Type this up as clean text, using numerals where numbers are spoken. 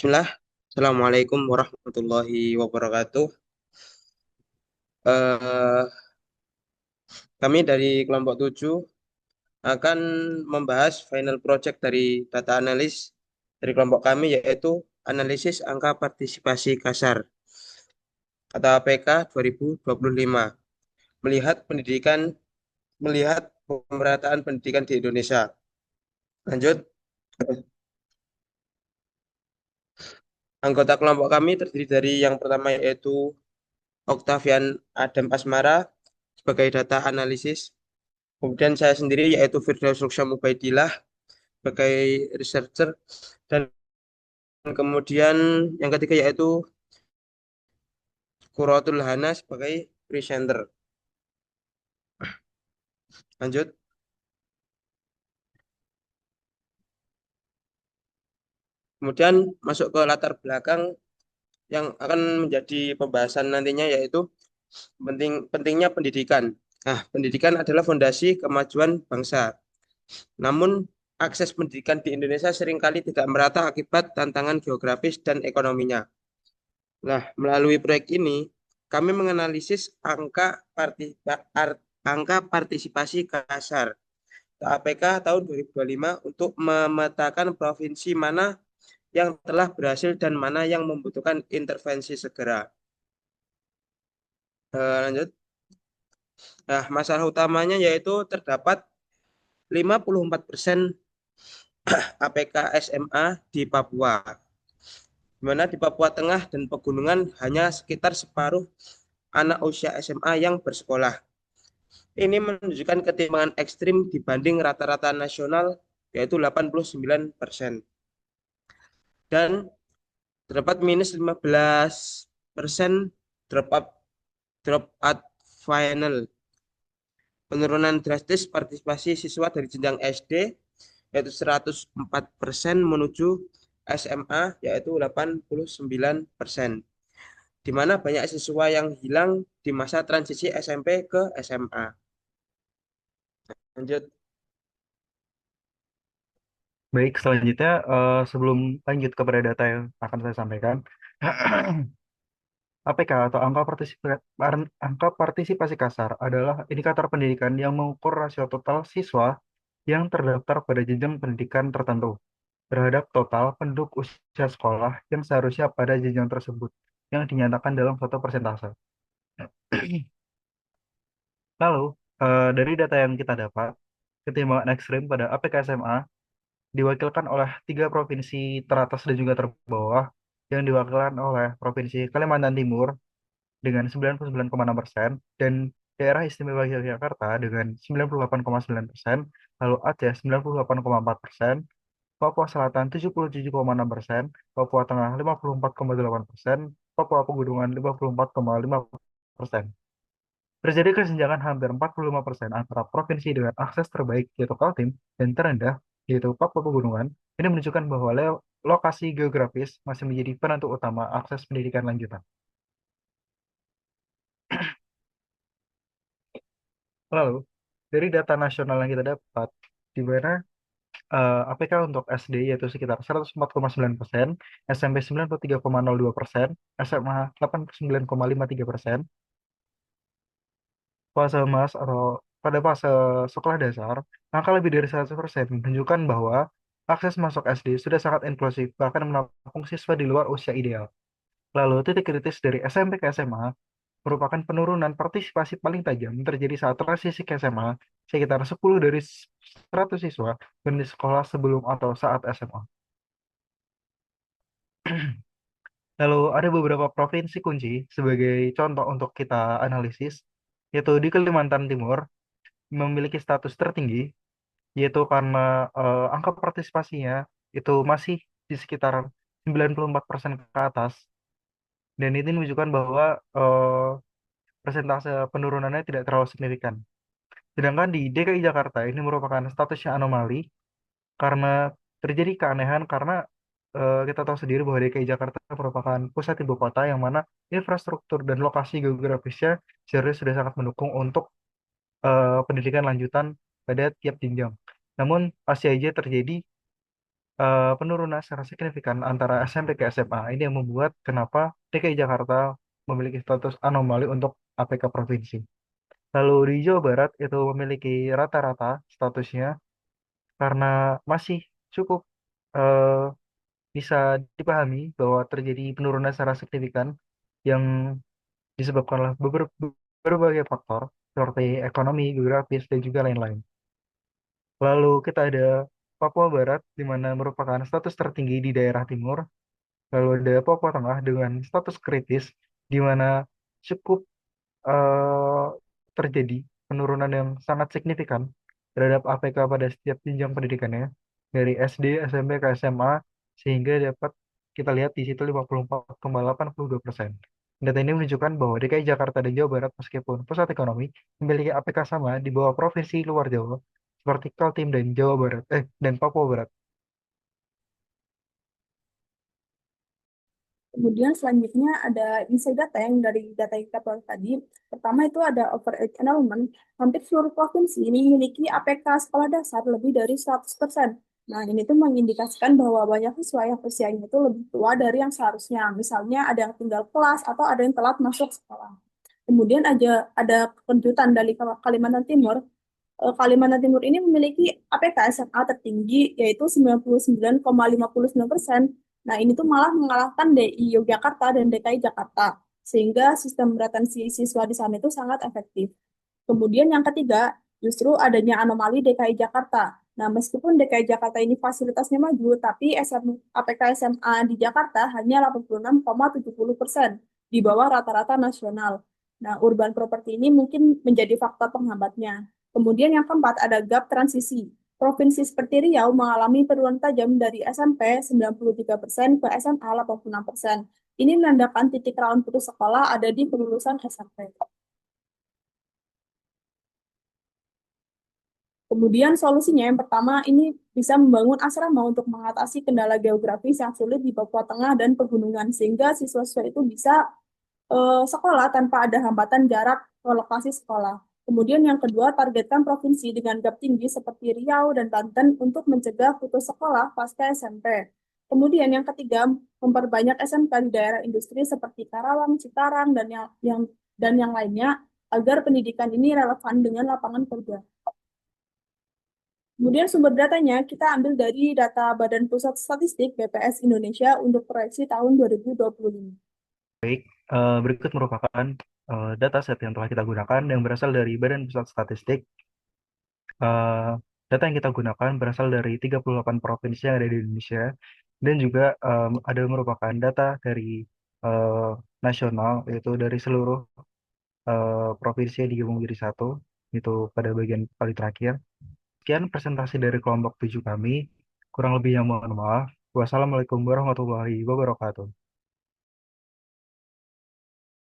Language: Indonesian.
Bismillah. Assalamualaikum warahmatullahi wabarakatuh. Eh, Kami dari kelompok 7 akan membahas final project dari data analis dari kelompok kami yaitu analisis angka partisipasi kasar atau APK 2025. Melihat pendidikan, melihat pemerataan pendidikan di Indonesia. Lanjut. Anggota kelompok kami terdiri dari yang pertama yaitu Octavian Adam Asmara sebagai data analisis. Kemudian saya sendiri yaitu Firdaus Ruksha Mubaidillah sebagai researcher dan kemudian yang ketiga yaitu Quratul Hana sebagai presenter. Lanjut. Kemudian masuk ke latar belakang yang akan menjadi pembahasan nantinya yaitu pentingnya pendidikan. Nah, pendidikan adalah fondasi kemajuan bangsa. Namun akses pendidikan di Indonesia seringkali tidak merata akibat tantangan geografis dan ekonominya. Nah, melalui proyek ini, kami menganalisis angka partisipasi kasar APK tahun 2025 untuk memetakan provinsi mana yang telah berhasil dan mana yang membutuhkan intervensi segera. Lanjut. Nah, masalah utamanya yaitu terdapat 54% APK SMA di Papua, di mana di Papua Tengah dan Pegunungan hanya sekitar separuh anak usia SMA yang bersekolah. Ini menunjukkan ketimpangan ekstrim dibanding rata-rata nasional yaitu 89%. Dan terdapat minus 15% drop out, drop out final. Penurunan drastis partisipasi siswa dari jenjang SD yaitu 104% menuju SMA yaitu 89%. Di mana banyak siswa yang hilang di masa transisi SMP ke SMA. Lanjut. Baik, selanjutnya sebelum lanjut kepada data yang akan saya sampaikan, APK atau angka partisipasi kasar adalah indikator pendidikan yang mengukur rasio total siswa yang terdaftar pada jenjang pendidikan tertentu terhadap total penduduk usia sekolah yang seharusnya pada jenjang tersebut yang dinyatakan dalam suatu persentase. Lalu, dari data yang kita dapat, ketimbangan ekstrim pada APK SMA diwakilkan oleh tiga provinsi teratas dan juga terbawah yang diwakilkan oleh Provinsi Kalimantan Timur dengan 99,6% dan Daerah Istimewa Yogyakarta dengan 98,9%, lalu Aceh 98,4%, Papua Selatan 77,6%, Papua Tengah 54,8%, Papua Pegunungan 54,5%. Terjadi kesenjangan hampir 45% antara provinsi dengan akses terbaik yaitu Kaltim dan terendah yaitu Papua Pegunungan. Ini menunjukkan bahwa lokasi geografis masih menjadi penentu utama akses pendidikan lanjutan. Lalu, dari data nasional yang kita dapat, di mana APK untuk SD yaitu sekitar 104,9%, SMP 93,02%, SMA 89,53%, fase emas atau pada fase sekolah dasar, angka lebih dari 100% menunjukkan bahwa akses masuk SD sudah sangat inklusif, bahkan menampung siswa di luar usia ideal. Lalu, titik kritis dari SMP ke SMA merupakan penurunan partisipasi paling tajam terjadi saat transisi ke SMA, sekitar 10 dari 100 siswa dan di sekolah sebelum atau saat SMA. Lalu ada beberapa provinsi kunci sebagai contoh untuk kita analisis, yaitu di Kalimantan Timur memiliki status tertinggi, yaitu karena angka partisipasinya itu masih di sekitar 94% ke atas, dan ini menunjukkan bahwa persentase penurunannya tidak terlalu signifikan. Sedangkan di DKI Jakarta ini merupakan statusnya anomali karena terjadi keanehan karena kita tahu sendiri bahwa DKI Jakarta merupakan pusat ibu kota yang mana infrastruktur dan lokasi geografisnya sebenarnya sudah sangat mendukung untuk pendidikan lanjutan pada tiap jenjang. Namun masih aja terjadi penurunan secara signifikan antara SMP ke SMA. Ini yang membuat kenapa DKI Jakarta memiliki status anomali untuk APK provinsi. Lalu di Jawa Barat itu memiliki rata-rata statusnya karena masih cukup eh, bisa dipahami bahwa terjadi penurunan secara signifikan yang disebabkan oleh berbagai faktor seperti ekonomi, geografis, dan juga lain-lain. Lalu kita ada Papua Barat, di mana merupakan status tertinggi di daerah timur. Lalu ada Papua Tengah dengan status kritis, di mana cukup eh, terjadi penurunan yang sangat signifikan terhadap APK pada setiap jenjang pendidikannya, dari SD, SMP, ke SMA, sehingga dapat kita lihat di situ 54,82%. Data ini menunjukkan bahwa DKI Jakarta dan Jawa Barat meskipun pusat ekonomi memiliki APK sama di bawah provinsi luar Jawa seperti Kaltim dan Jawa Barat, dan Papua Barat. Kemudian selanjutnya ada insight data yang dari data yang kita peroleh tadi. Pertama itu ada overage enrollment. Hampir seluruh provinsi ini memiliki APK sekolah dasar lebih dari 100%. Nah, ini tuh mengindikasikan bahwa banyak siswa yang usianya itu lebih tua dari yang seharusnya. Misalnya ada yang tinggal kelas atau ada yang telat masuk sekolah. Kemudian ada kejutan dari Kalimantan Timur. Kalimantan Timur ini memiliki APK SMA tertinggi yaitu 99,59%. Nah, ini tuh malah mengalahkan DI Yogyakarta dan DKI Jakarta. Sehingga sistem retensi siswa di sana itu sangat efektif. Kemudian yang ketiga, justru adanya anomali DKI Jakarta. Nah, meskipun DKI Jakarta ini fasilitasnya maju, tapi APK SMA di Jakarta hanya 86,70% di bawah rata-rata nasional. Nah, urban property ini mungkin menjadi faktor penghambatnya. Kemudian yang keempat ada gap transisi. Provinsi seperti Riau mengalami penurunan tajam dari SMP 93% ke SMA 86%. Ini menandakan titik rawan putus sekolah ada di kelulusan SMP. Kemudian solusinya yang pertama ini bisa membangun asrama untuk mengatasi kendala geografis yang sulit di Papua Tengah dan pegunungan sehingga siswa-siswa itu bisa sekolah tanpa ada hambatan jarak ke lokasi sekolah. Kemudian yang kedua, targetkan provinsi dengan gap tinggi seperti Riau dan Banten untuk mencegah putus sekolah pasca SMP. Kemudian yang ketiga, memperbanyak SMK di daerah industri seperti Karawang, Cikarang, dan yang lainnya agar pendidikan ini relevan dengan lapangan kerja. Kemudian sumber datanya kita ambil dari data Badan Pusat Statistik BPS Indonesia untuk proyeksi tahun 2025. Berikut merupakan dataset yang telah kita gunakan yang berasal dari Badan Pusat Statistik. Eh, Data yang kita gunakan berasal dari 38 provinsi yang ada di Indonesia dan juga ada merupakan data dari eh, nasional, yaitu dari seluruh provinsi yang digabung jadi satu, itu pada bagian paling terakhir. Sekian presentasi dari kelompok 7 kami. Kurang lebihnya mohon maaf. Wassalamualaikum warahmatullahi wabarakatuh.